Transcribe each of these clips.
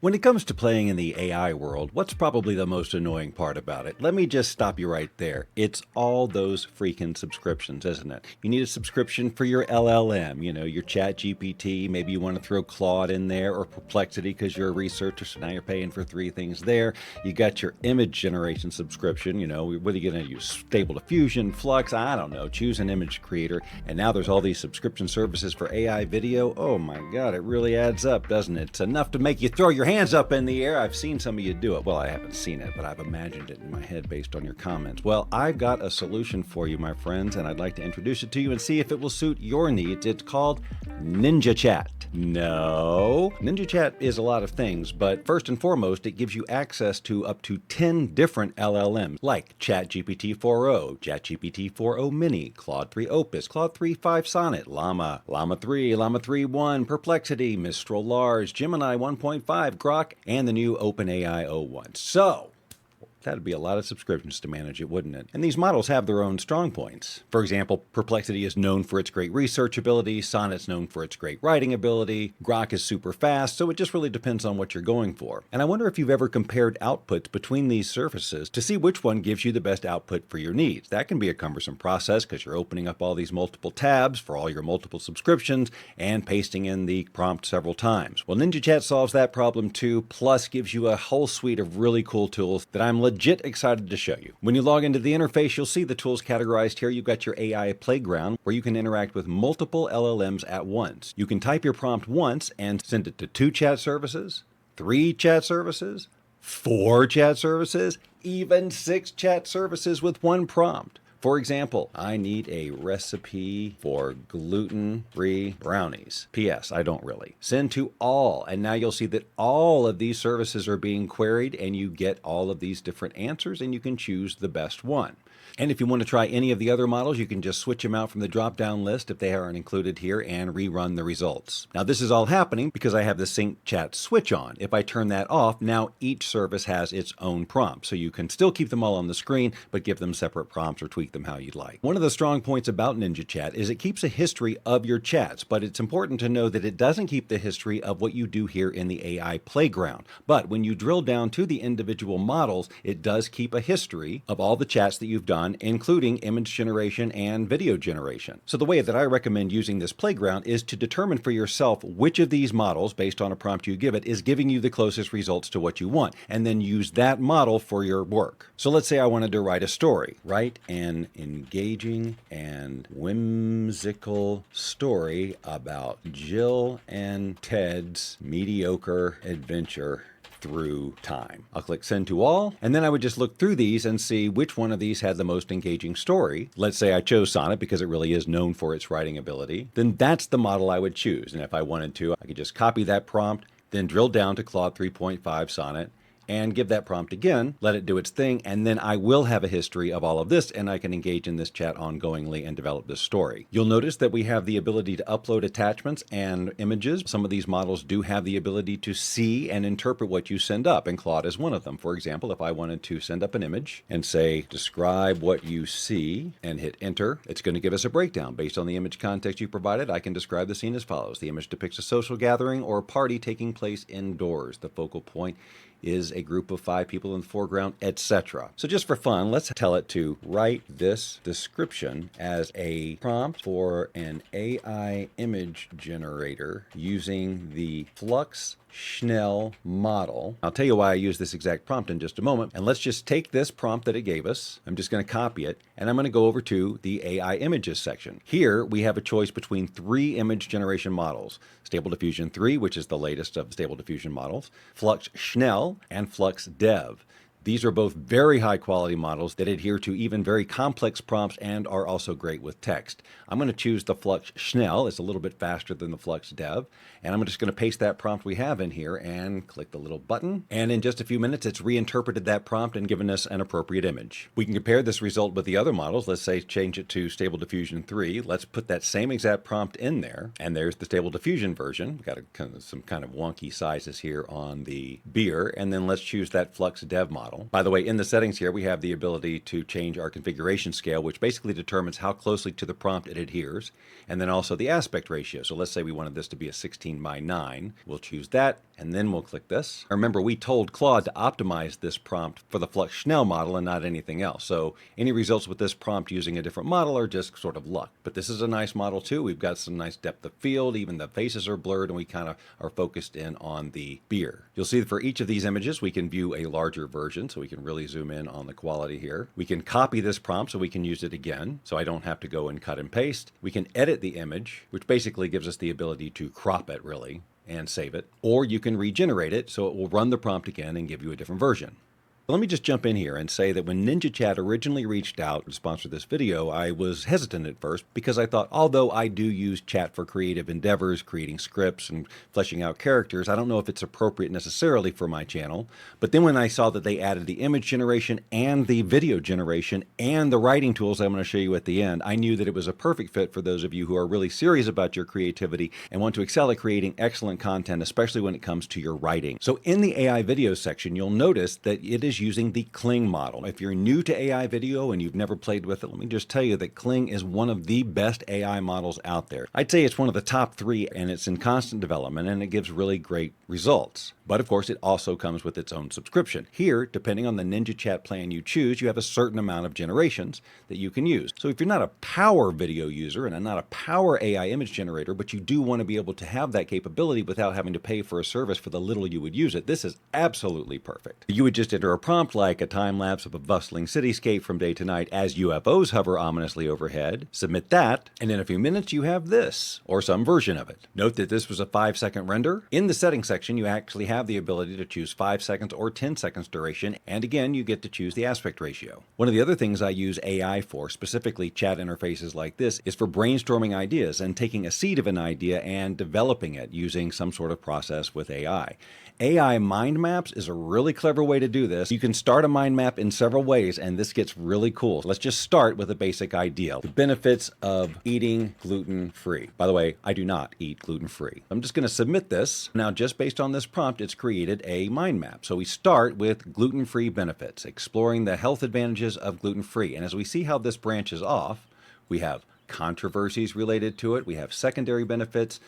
When it comes to playing in the AI world, what's probably the most annoying part about it? Let me just stop you right there. It's all those freaking subscriptions, isn't it? You need a subscription for your LLM, your Chat GPT. Maybe you want to throw Claude in there or Perplexity because you're a researcher, so now you're paying for three things there. You got your image generation subscription. What are you going to use? Stable Diffusion, Flux, I don't know. Choose an image creator. And now there's all these subscription services for AI video. Oh my God, it really adds up, doesn't it? It's enough to make you throw your hands up in the air. I've seen some of you do it. Well, I haven't seen it, but I've imagined it in my head based on your comments. Well, I've got a solution for you, my friends, and I'd like to introduce it to you and see if it will suit your needs. It's called NinjaChat. No, NinjaChat is a lot of things, but first and foremost, it gives you access to up to 10 different LLMs, like ChatGPT 4o, ChatGPT 4o Mini, Claude 3 Opus, Claude 3 5 Sonnet, Llama, Llama 3, Llama 3 1, Perplexity, Mistral Large, Gemini 1.5, Grok, and the new OpenAI o1. So, that'd be a lot of subscriptions to manage it, wouldn't it? And these models have their own strong points. For example, Perplexity is known for its great research ability, Sonnet's known for its great writing ability, Grok is super fast, so it just really depends on what you're going for. And I wonder if you've ever compared outputs between these services to see which one gives you the best output for your needs. That can be a cumbersome process because you're opening up all these multiple tabs for all your multiple subscriptions and pasting in the prompt several times. Well, NinjaChat solves that problem too, plus gives you a whole suite of really cool tools that I'm legit excited to show you. When you log into the interface, you'll see the tools categorized here. You've got your AI playground where you can interact with multiple LLMs at once. You can type your prompt once and send it to 2 chat services, 3 chat services, 4 chat services, even 6 chat services with one prompt. For example, I need a recipe for gluten-free brownies. P.S. I don't really. Send to all, and now you'll see that all of these services are being queried, and you get all of these different answers, and you can choose the best one. And if you want to try any of the other models, you can just switch them out from the drop-down list if they aren't included here and rerun the results. Now, this is all happening because I have the sync chat switch on. If I turn that off, now each service has its own prompt. So you can still keep them all on the screen, but give them separate prompts or tweak them how you'd like. One of the strong points about NinjaChat is it keeps a history of your chats, but it's important to know that it doesn't keep the history of what you do here in the AI playground. But when you drill down to the individual models, it does keep a history of all the chats that you've done, including image generation and video generation. So the way that I recommend using this playground is to determine for yourself which of these models, based on a prompt you give it, is giving you the closest results to what you want, and then use that model for your work. So let's say I wanted to write a story. Write an engaging and whimsical story about Jill and Ted's mediocre adventure through time. I'll click send to all, and then I would just look through these and see which one of these had the most engaging story. Let's say I chose Sonnet because it really is known for its writing ability. Then that's the model I would choose. And if I wanted to, I could just copy that prompt, then drill down to Claude 3.5 Sonnet, and give that prompt again, let it do its thing, and then I will have a history of all of this, and I can engage in this chat ongoingly and develop this story. You'll notice that we have the ability to upload attachments and images. Some of these models do have the ability to see and interpret what you send up, and Claude is one of them. For example, if I wanted to send up an image and say, describe what you see, and hit enter, it's going to give us a breakdown. Based on the image context you provided, I can describe the scene as follows. The image depicts a social gathering or party taking place indoors. The focal point is a group of 5 people in the foreground, etc. So just for fun, let's tell it to write this description as a prompt for an AI image generator using the Flux Schnell model. I'll tell you why I use this exact prompt in just a moment. And let's just take this prompt that it gave us. I'm just going to copy it, and I'm going to go over to the AI images section. Here we have a choice between 3 image generation models. Stable Diffusion 3, which is the latest of the Stable Diffusion models, Flux Schnell, and Flux Dev. These are both very high quality models that adhere to even very complex prompts and are also great with text. I'm going to choose the Flux Schnell. It's a little bit faster than the Flux Dev. And I'm just going to paste that prompt we have in here and click the little button. And in just a few minutes, it's reinterpreted that prompt and given us an appropriate image. We can compare this result with the other models. Let's say change it to Stable Diffusion 3. Let's put that same exact prompt in there. And there's the Stable Diffusion version. We've got some kind of wonky sizes here on the beer. And then let's choose that Flux Dev model. model. By the way, in the settings here, we have the ability to change our configuration scale, which basically determines how closely to the prompt it adheres, and then also the aspect ratio. So let's say we wanted this to be a 16:9. We'll choose that, and then we'll click this. Remember, we told Claude to optimize this prompt for the Flux-Schnell model and not anything else. So any results with this prompt using a different model are just sort of luck. But this is a nice model too. We've got some nice depth of field, even the faces are blurred, and we kind of are focused in on the beer. You'll see that for each of these images, we can view a larger version, so we can really zoom in on the quality here. We can copy this prompt so we can use it again, so I don't have to go and cut and paste. We can edit the image, which basically gives us the ability to crop it really and save it. Or you can regenerate it, so it will run the prompt again and give you a different version. Let me just jump in here and say that when NinjaChat originally reached out to sponsor this video, I was hesitant at first because I thought, although I do use chat for creative endeavors, creating scripts and fleshing out characters, I don't know if it's appropriate necessarily for my channel. But then when I saw that they added the image generation and the video generation and the writing tools I'm going to show you at the end, I knew that it was a perfect fit for those of you who are really serious about your creativity and want to excel at creating excellent content, especially when it comes to your writing. So in the AI video section, you'll notice that it is using the Kling model. If you're new to AI video and you've never played with it, let me just tell you that Kling is one of the best AI models out there. I'd say it's one of the top 3, and it's in constant development, and it gives really great results. But of course, it also comes with its own subscription. Here, depending on the NinjaChat plan you choose, you have a certain amount of generations that you can use. So if you're not a power video user and not a power AI image generator, but you do want to be able to have that capability without having to pay for a service for the little you would use it, this is absolutely perfect. You would just enter a prompt like a time lapse of a bustling cityscape from day to night as UFOs hover ominously overhead, submit that, and in a few minutes you have this, or some version of it. Note that this was a 5-second render. In the settings section, you actually have the ability to choose 5 seconds or 10 seconds duration, and again, you get to choose the aspect ratio. One of the other things I use AI for, specifically chat interfaces like this, is for brainstorming ideas and taking a seed of an idea and developing it using some sort of process with AI. AI mind maps is a really clever way to do this. You can start a mind map in several ways, and this gets really cool. Let's just start with a basic idea. The benefits of eating gluten-free. By the way, I do not eat gluten-free. I'm just going to submit this. Now, just based on this prompt, it's created a mind map. So we start with gluten-free benefits, exploring the health advantages of gluten-free. And as we see how this branches off, we have controversies related to it. We have secondary benefits,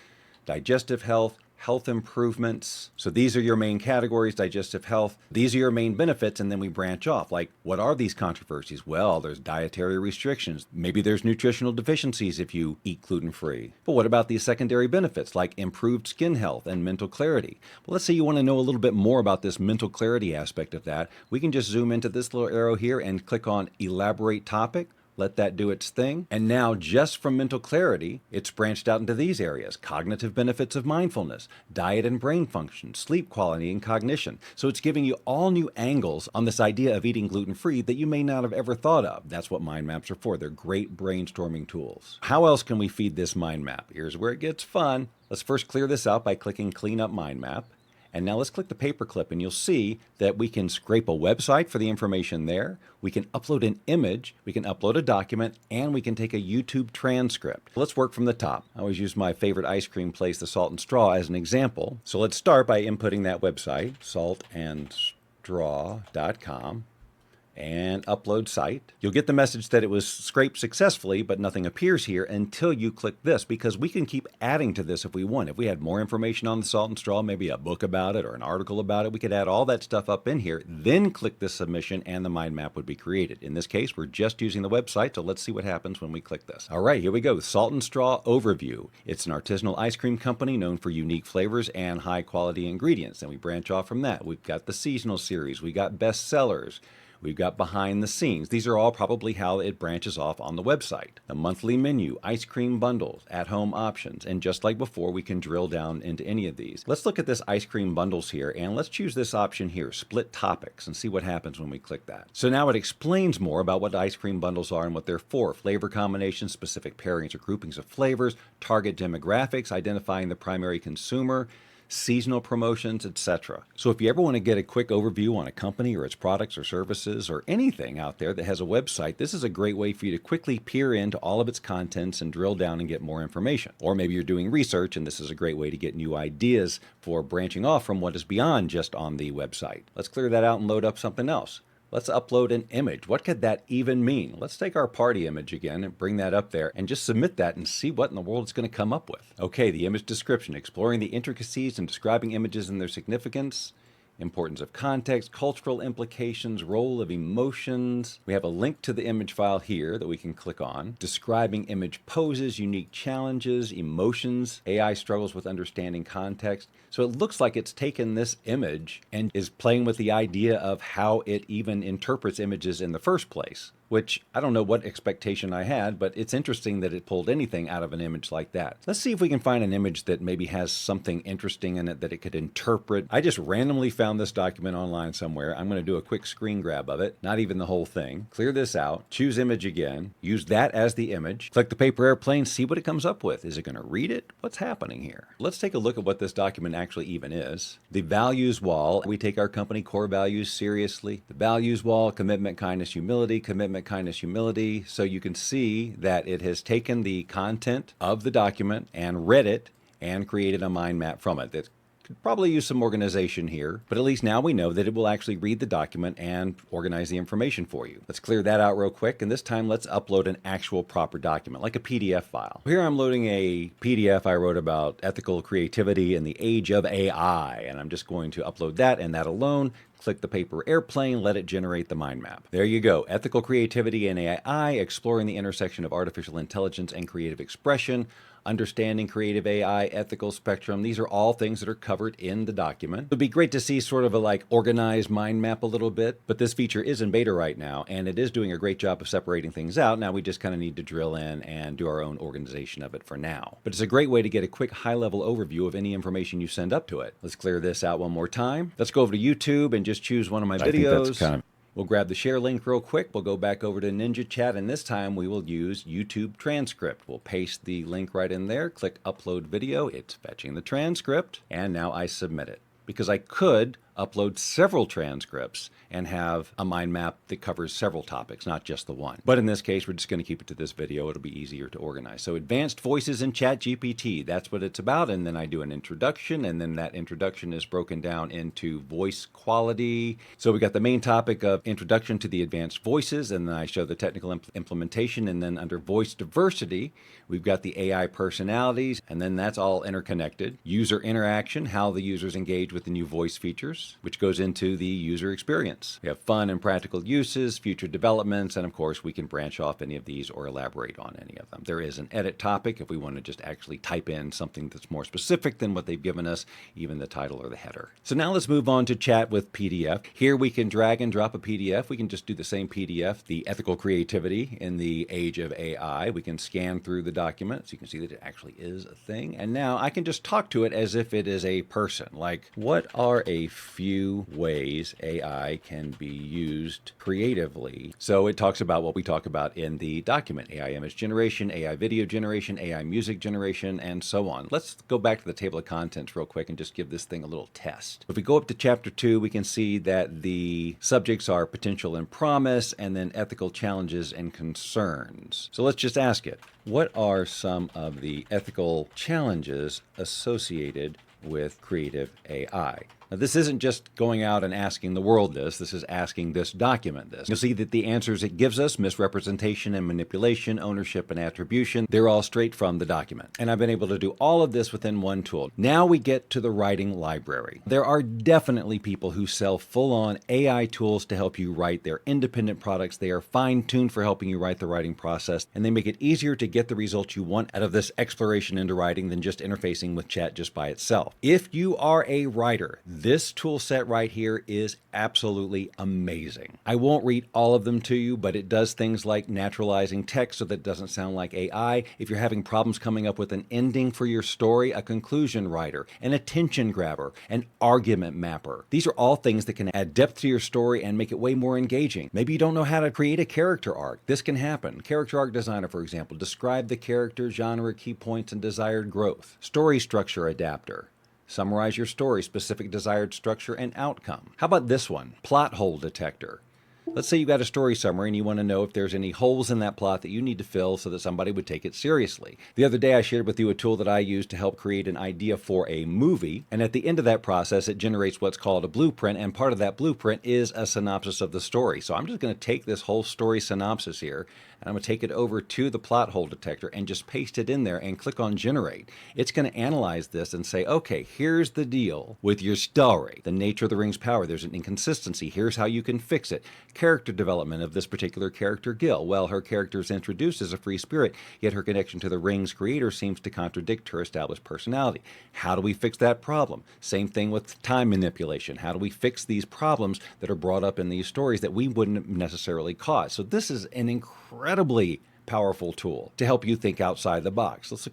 digestive health, health improvements. So these are your main categories: digestive health. These are your main benefits, and then we branch off. Like, what are these controversies? Well, there's dietary restrictions. Maybe there's nutritional deficiencies if you eat gluten-free. But what about these secondary benefits, like improved skin health and mental clarity? Well, let's say you want to know a little bit more about this mental clarity aspect of that. We can just zoom into this little arrow here and click on Elaborate Topic. Let that do its thing. And now, just from mental clarity, it's branched out into these areas: cognitive benefits of mindfulness, diet and brain function, sleep quality and cognition. So it's giving you all new angles on this idea of eating gluten-free that you may not have ever thought of. That's what mind maps are for. They're great brainstorming tools. How else can we feed this mind map? Here's where it gets fun. Let's first clear this out by clicking Clean Up Mind Map. And now let's click the paperclip, and you'll see that we can scrape a website for the information there. We can upload an image, we can upload a document, and we can take a YouTube transcript. Let's work from the top. I always use my favorite ice cream place, the Salt and Straw, as an example. So let's start by inputting that website, saltandstraw.com. And upload site. You'll get the message that it was scraped successfully, but nothing appears here until you click this, because we can keep adding to this if we want. If we had more information on the Salt and Straw, maybe a book about it or an article about it, we could add all that stuff up in here, then click this submission, and the mind map would be created. In this case, we're just using the website, so let's see what happens when we click this. All right, here we go. Salt and Straw overview. It's an artisanal ice cream company known for unique flavors and high quality ingredients. And we branch off from that. We've got the seasonal series. We got bestsellers. We've got behind the scenes. These are all probably how it branches off on the website. A monthly menu, ice cream bundles, at-home options, and just like before, we can drill down into any of these. Let's look at this ice cream bundles here, and let's choose this option here, split topics, and see what happens when we click that. So now it explains more about what ice cream bundles are and what they're for: flavor combinations, specific pairings or groupings of flavors, target demographics, identifying the primary consumer, seasonal promotions, etc. So if you ever want to get a quick overview on a company or its products or services or anything out there that has a website, this is a great way for you to quickly peer into all of its contents and drill down and get more information. Or maybe you're doing research and this is a great way to get new ideas for branching off from what is beyond just on the website. Let's clear that out and load up something else. Let's upload an image. What could that even mean? Let's take our party image again and bring that up there and just submit that and see what in the world it's going to come up with. Okay, the image description, exploring the intricacies and describing images and their significance, importance of context, cultural implications, role of emotions. We have a link to the image file here that we can click on. Describing image poses, unique challenges, emotions. AI struggles with understanding context. So it looks like it's taken this image and is playing with the idea of how it even interprets images in the first place, which I don't know what expectation I had, but it's interesting that it pulled anything out of an image like that. Let's see if we can find an image that maybe has something interesting in it that it could interpret. I just randomly found this document online somewhere. I'm going to do a quick screen grab of it, not even the whole thing. Clear this out, choose image again, use that as the image, click the paper airplane, see what it comes up with. Is it going to read it? What's happening here? Let's take a look at what this document actually even is. The values wall, we take our company core values seriously. The values wall, commitment, kindness, humility, commitment, kindness, humility. So you can see that it has taken the content of the document and read it and created a mind map from it. That could probably use some organization here, but at least now we know that it will actually read the document and organize the information for you. Let's clear that out real quick, and this time let's upload an actual proper document, like a PDF file. Here I'm loading a PDF I wrote about ethical creativity in the age of AI, and I'm just going to upload that and that alone. Click the paper airplane, let it generate the mind map. There you go. Ethical creativity in AI, exploring the intersection of artificial intelligence and creative expression, understanding creative AI, ethical spectrum. These are all things that are covered in the document. It would be great to see sort of a organized mind map a little bit, but this feature is in beta right now, and it is doing a great job of separating things out. Now we just kind of need to drill in and do our own organization of it for now. But it's a great way to get a quick high-level overview of any information you send up to it. Let's clear this out one more time. Let's go over to YouTube and just choose one of my videos. I think that's kind of... We'll grab the share link real quick. We'll go back over to NinjaChat, and this time we will use YouTube transcript. We'll paste the link right in there, click upload video. It's fetching the transcript, and now I submit it. Because I could upload several transcripts and have a mind map that covers several topics, not just the one. But in this case, we're just going to keep it to this video. It'll be easier to organize. So advanced voices in ChatGPT, that's what it's about. And then I do an introduction, and then that introduction is broken down into voice quality. So we got the main topic of introduction to the advanced voices, and then I show the technical implementation. And then under voice diversity, we've got the AI personalities, and then that's all interconnected. User interaction, how the users engage with the new voice features, which goes into the user experience. We have fun and practical uses, future developments, and of course we can branch off any of these or elaborate on any of them. There is an edit topic if we want to just actually type in something that's more specific than what they've given us, even the title or the header. So now let's move on to chat with PDF. Here we can drag and drop a PDF. We can just do the same PDF, the ethical creativity in the age of AI. We can scan through the document so you can see that it actually is a thing. And now I can just talk to it as if it is a person. Like, what are a few ways AI can be used creatively? So it talks about what we talk about in the document: AI image generation, AI video generation, AI music generation, and so on. Let's go back to the table of contents real quick and just give this thing a little test. If we go up to chapter 2, we can see that the subjects are potential and promise, and then ethical challenges and concerns. So let's just ask it, what are some of the ethical challenges associated with creative AI? Now, this isn't just going out and asking the world this. This is asking this document this. You'll see that the answers it gives us, misrepresentation and manipulation, ownership and attribution, they're all straight from the document. And I've been able to do all of this within one tool. Now we get to the writing library. There are definitely people who sell full-on AI tools to help you write. They're independent products. They are fine-tuned for helping you write the writing process, and they make it easier to get the results you want out of this exploration into writing than just interfacing with chat just by itself. If you are a writer, this tool set right here is absolutely amazing. I won't read all of them to you, but it does things like naturalizing text so that it doesn't sound like AI. If you're having problems coming up with an ending for your story, a conclusion writer, an attention grabber, an argument mapper. These are all things that can add depth to your story and make it way more engaging. Maybe you don't know how to create a character arc. This can happen. Character arc designer, for example, describe the character, genre, key points, and desired growth. Story structure adapter. Summarize your story, specific desired structure and outcome. How about this one? Plot hole detector. Let's say you got a story summary and you want to know if there's any holes in that plot that you need to fill so that somebody would take it seriously. The other day I shared with you a tool that I use to help create an idea for a movie, and at the end of that process it generates what's called a blueprint, and part of that blueprint is a synopsis of the story. So I'm just going to take this whole story synopsis here and I'm going to take it over to the plot hole detector and just paste it in there and click on generate. It's going to analyze this and say, okay, here's the deal with your story. The nature of the ring's power, there's an inconsistency. Here's how you can fix it. Character development of this particular character, Gil. Well, her character is introduced as a free spirit, yet her connection to the ring's creator seems to contradict her established personality. How do we fix that problem? Same thing with time manipulation. How do we fix these problems that are brought up in these stories that we wouldn't necessarily cause? So this is an incredibly powerful tool to help you think outside the box. Let's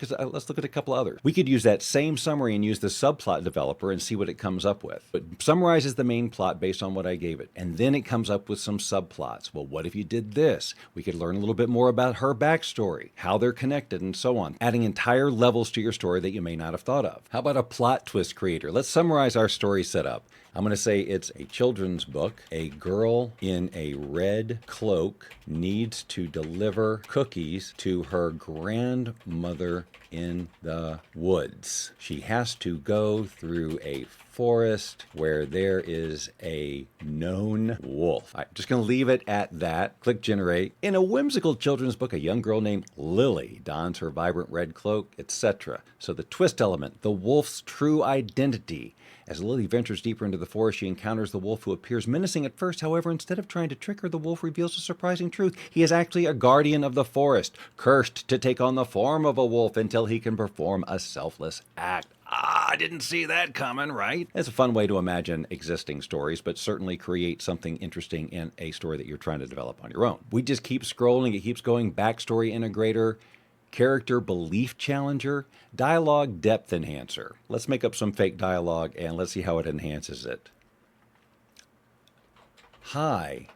look at a couple others. We could use that same summary and use the subplot developer and see what it comes up with. It summarizes the main plot based on what I gave it, and then it comes up with some subplots. Well, what if you did this? We could learn a little bit more about her backstory, how they're connected, and so on, adding entire levels to your story that you may not have thought of. How about a plot twist creator? Let's summarize our story setup. I'm going to say it's a children's book. A girl in a red cloak needs to deliver cookies to her grandmother in the woods. She has to go through a forest where there is a known wolf. I'm just going to leave it at that. Click generate. In a whimsical children's book, a young girl named Lily dons her vibrant red cloak, etc. So the twist element, the wolf's true identity. As Lily ventures deeper into the forest, she encounters the wolf, who appears menacing at first. However, instead of trying to trick her, the wolf reveals a surprising truth. He is actually a guardian of the forest, cursed to take on the form of a wolf until he can perform a selfless act. I didn't see that coming, right? It's a fun way to imagine existing stories, but certainly create something interesting in a story that you're trying to develop on your own. We just keep scrolling. It keeps going. Backstory integrator, character belief challenger, dialogue depth enhancer. Let's make up some fake dialogue and let's see how it enhances it. Hi,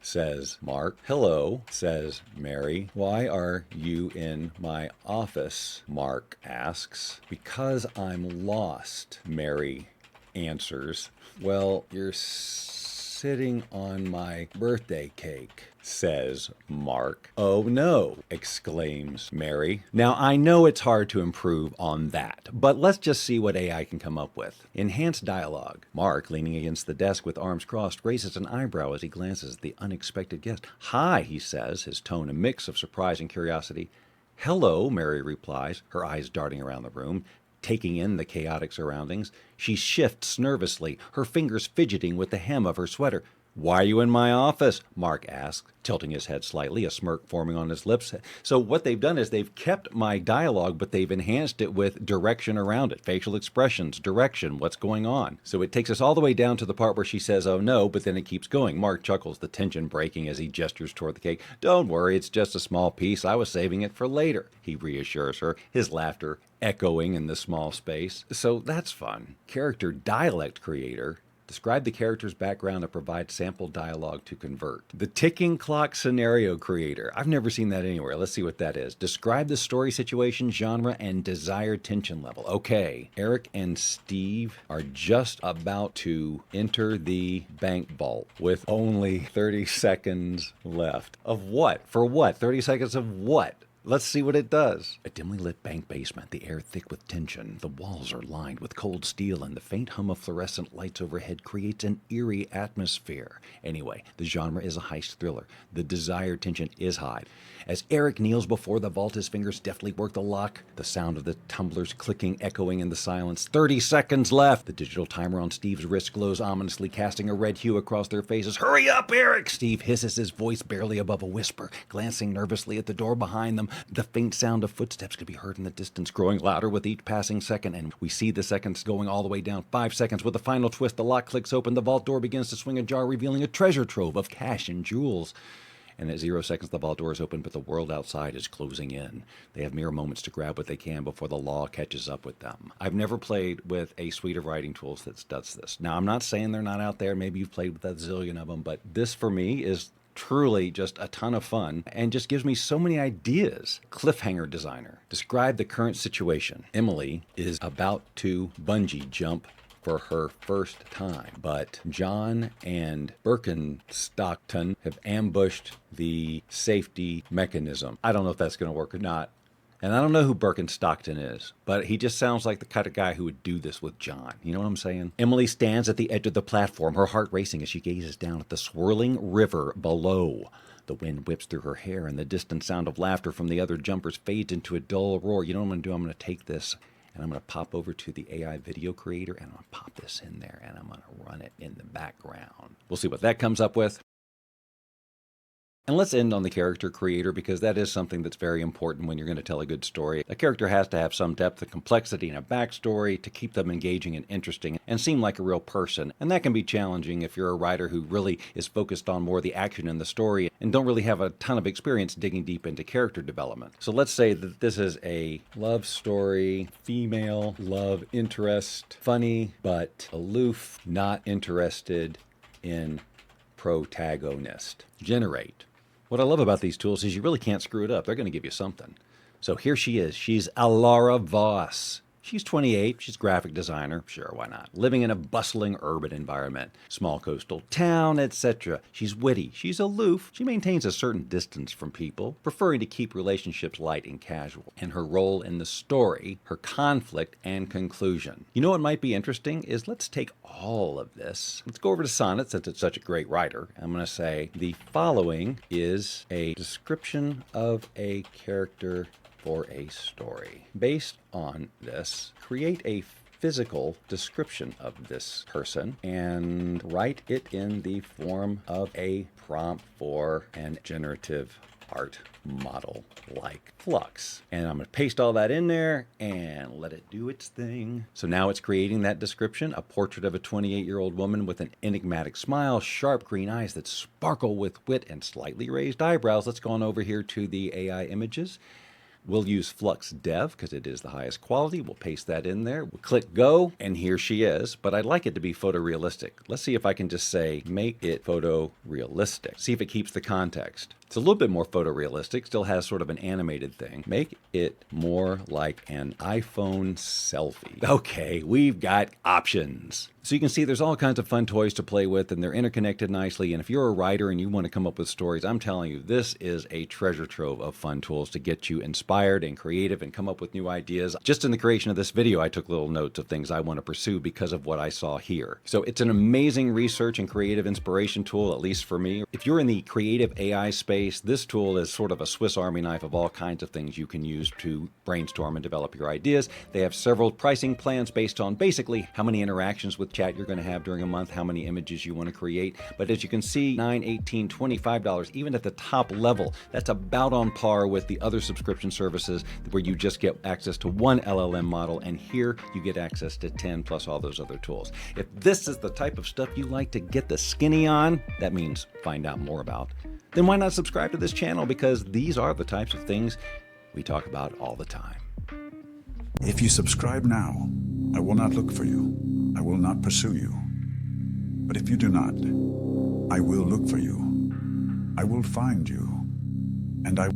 says Mark. Hello, says Mary. Why are you in my office? Mark asks. Because I'm lost, Mary answers. Well, you're sitting on my birthday cake, says Mark. Oh no, exclaims Mary. Now I know it's hard to improve on that, but let's just see what AI can come up with. Enhanced dialogue. Mark, leaning against the desk with arms crossed, raises an eyebrow as he glances at the unexpected guest. Hi, he says, his tone a mix of surprise and curiosity. Hello, Mary replies, her eyes darting around the room, taking in the chaotic surroundings. She shifts nervously, her fingers fidgeting with the hem of her sweater. Why are you in my office? Mark asks, tilting his head slightly, a smirk forming on his lips. So what they've done is they've kept my dialogue, but they've enhanced it with direction around it, facial expressions, direction, what's going on. So it takes us all the way down to the part where she says, oh no, but then it keeps going. Mark chuckles, the tension breaking as he gestures toward the cake. Don't worry, it's just a small piece. I was saving it for later, he reassures her, his laughter echoing in the small space. So that's fun. Character dialect creator. Describe the character's background and provide sample dialogue to convert. The ticking clock scenario creator. I've never seen that anywhere. Let's see what that is. Describe the story situation, genre, and desired tension level. Okay, Eric and Steve are just about to enter the bank vault with only 30 seconds left. Of what? For what? 30 seconds of what? Let's see what it does. A dimly lit bank basement, the air thick with tension. The walls are lined with cold steel, and the faint hum of fluorescent lights overhead creates an eerie atmosphere. Anyway, the genre is a heist thriller. The desired tension is high. As Eric kneels before the vault, his fingers deftly work the lock. The sound of the tumblers clicking echoing in the silence. 30 seconds left. The digital timer on Steve's wrist glows ominously, casting a red hue across their faces. Hurry up, Eric! Steve hisses, his voice barely above a whisper, glancing nervously at the door behind them. The faint sound of footsteps could be heard in the distance, growing louder with each passing second, and we see the seconds going all the way down. 5 seconds. With a final twist, the lock clicks open. The vault door begins to swing ajar, revealing a treasure trove of cash and jewels. And at 0 seconds, the vault door is open, but the world outside is closing in. They have mere moments to grab what they can before the law catches up with them. I've never played with a suite of writing tools that does this. Now, I'm not saying they're not out there. Maybe you've played with a zillion of them, but this, for me, is truly just a ton of fun and just gives me so many ideas. Cliffhanger designer. Describe the current situation. Emily is about to bungee jump for her first time, but John and Birkenstockton have ambushed the safety mechanism. I don't know if that's going to work or not. And I don't know who Birkenstockton is, but he just sounds like the kind of guy who would do this with John. You know what I'm saying? Emily stands at the edge of the platform, her heart racing as she gazes down at the swirling river below. The wind whips through her hair, and the distant sound of laughter from the other jumpers fades into a dull roar. You know what I'm going to do? I'm going to take this, and I'm going to pop over to the AI video creator, and I'm going to pop this in there, and I'm going to run it in the background. We'll see what that comes up with. And let's end on the character creator, because that is something that's very important when you're going to tell a good story. A character has to have some depth and complexity and a backstory to keep them engaging and interesting and seem like a real person. And that can be challenging if you're a writer who really is focused on more the action in the story and don't really have a ton of experience digging deep into character development. So let's say that this is a love story, female love interest, funny but aloof, not interested in protagonist. Generate. What I love about these tools is you really can't screw it up. They're going to give you something. So here she is. She's Alara Voss. She's 28. She's a graphic designer. Sure, why not? Living in a bustling urban environment, small coastal town, etc. She's witty. She's aloof. She maintains a certain distance from people, preferring to keep relationships light and casual. And her role in the story, her conflict and conclusion. You know what might be interesting is let's take all of this. Let's go over to Sonnet since it's such a great writer. I'm going to say the following is a description of a character for a story. Based on this, create a physical description of this person and write it in the form of a prompt for an generative art model like Flux. And I'm going to paste all that in there and let it do its thing. So now it's creating that description, a portrait of a 28-year-old woman with an enigmatic smile, sharp green eyes that sparkle with wit, and slightly raised eyebrows. Let's go on over here to the AI images. We'll use Flux Dev because it is the highest quality. We'll paste that in there. We'll click go, and here she is. But I'd like it to be photorealistic. Let's see if I can just say, make it photorealistic. See if it keeps the context. It's a little bit more photorealistic, still has sort of an animated thing. Make it more like an iPhone selfie. Okay, we've got options. So you can see there's all kinds of fun toys to play with, and they're interconnected nicely. And if you're a writer and you want to come up with stories, I'm telling you, this is a treasure trove of fun tools to get you inspired and creative and come up with new ideas. Just in the creation of this video, I took little notes of things I want to pursue because of what I saw here. So it's an amazing research and creative inspiration tool, at least for me. If you're in the creative AI space, this tool is sort of a Swiss Army knife of all kinds of things you can use to brainstorm and develop your ideas. They have several pricing plans based on basically how many interactions with chat you're going to have during a month, how many images you want to create. But as you can see, $9, $18, $25, even at the top level, that's about on par with the other subscription services where you just get access to one LLM model, and here you get access to 10 plus all those other tools. If this is the type of stuff you like to get the skinny on, that means find out more about, then why not subscribe to this channel? Because these are the types of things we talk about all the time. If you subscribe now, I will not look for you. I will not pursue you. But if you do not, I will look for you. I will find you. And I